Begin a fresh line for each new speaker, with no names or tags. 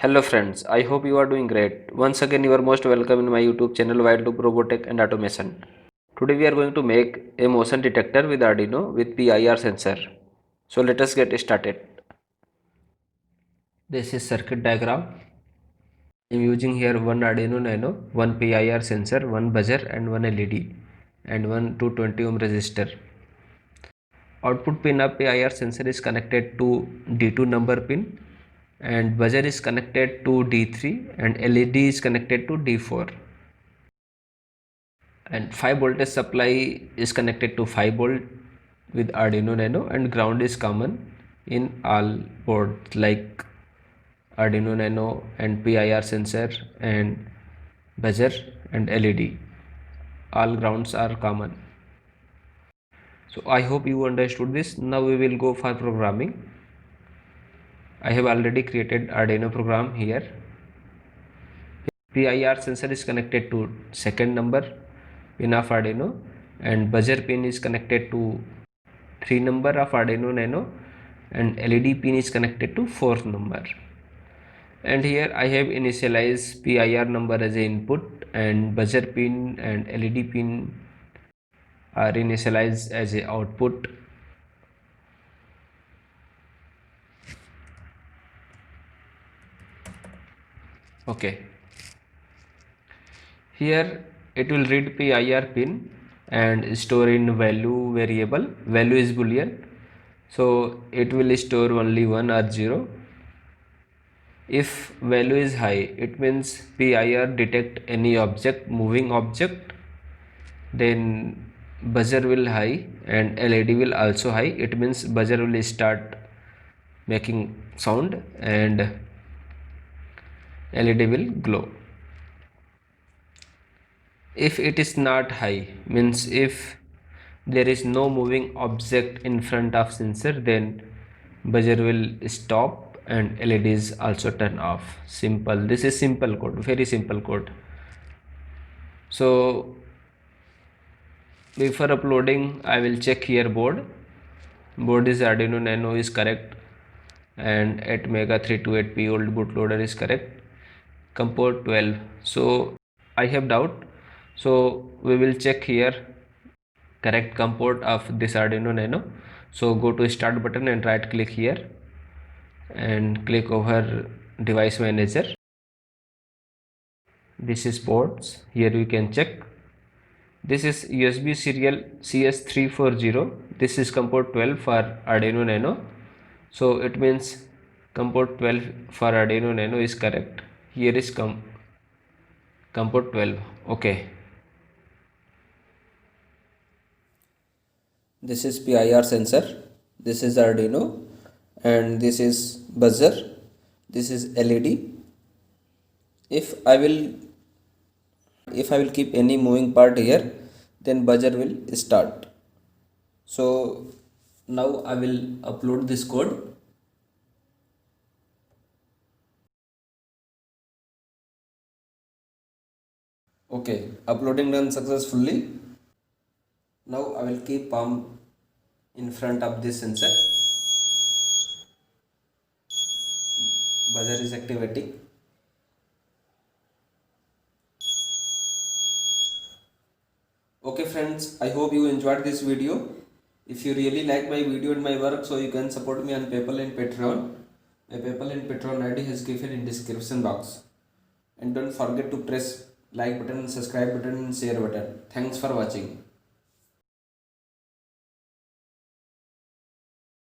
Hello friends, I hope you are doing great. Once again you are most welcome in my YouTube channel Wildloop Robotech and Automation. Today we are going to make a motion detector with Arduino with PIR sensor. So let us get started. This is circuit diagram. I am using here one Arduino Nano, one PIR sensor, one buzzer and one LED and one 220 ohm resistor. Output pin of PIR sensor is connected to D2 number pin and buzzer is connected to D3 and LED is connected to D4. And 5 voltage supply is connected to 5 volt with Arduino Nano, and ground is common in all boards like Arduino Nano and PIR sensor and buzzer and LED. All grounds are common. So I hope you understood this. Now we will go for programming. I have already created Arduino program here. PIR sensor is connected to second number pin of Arduino and buzzer pin is connected to 3 number of Arduino Nano and LED pin is connected to 4th number. And here I have initialized PIR number as a input and buzzer pin and LED pin are initialized as a output. Okay. Here it will read PIR pin and store in value variable. Value is boolean, so it will store only 1 or 0. If value is high, it means PIR detect any object, moving object, then buzzer will high and LED will also high. It means buzzer will start making sound and LED will glow. If it is not high, means if there is no moving object in front of sensor, then buzzer will stop and LEDs also turn off. Simple. This is simple code, very simple code. So before uploading I will check here board is Arduino Nano is correct and 8 mega 328p old bootloader is correct, comport 12. So I have doubt, so we will check here correct comport of this Arduino Nano. So go to start button and right click here and click over device manager. This is ports, here you can check. This is USB serial CS340. This is comport 12 for Arduino Nano. So it means comport 12 for Arduino Nano is correct. Here is comport 12. Okay. This is PIR sensor. This is Arduino and this is buzzer. This is LED. If I will keep any moving part here, then buzzer will start. So now I will upload this code. Okay, uploading done successfully. Now I will keep palm in front of this sensor. Buzzer is activating. Okay friends, I hope you enjoyed this video. If you really like my video and my work, so you can support me on PayPal and Patreon. My PayPal and Patreon ID is given in description box. And don't forget to press like button, subscribe button and share button. Thanks for watching.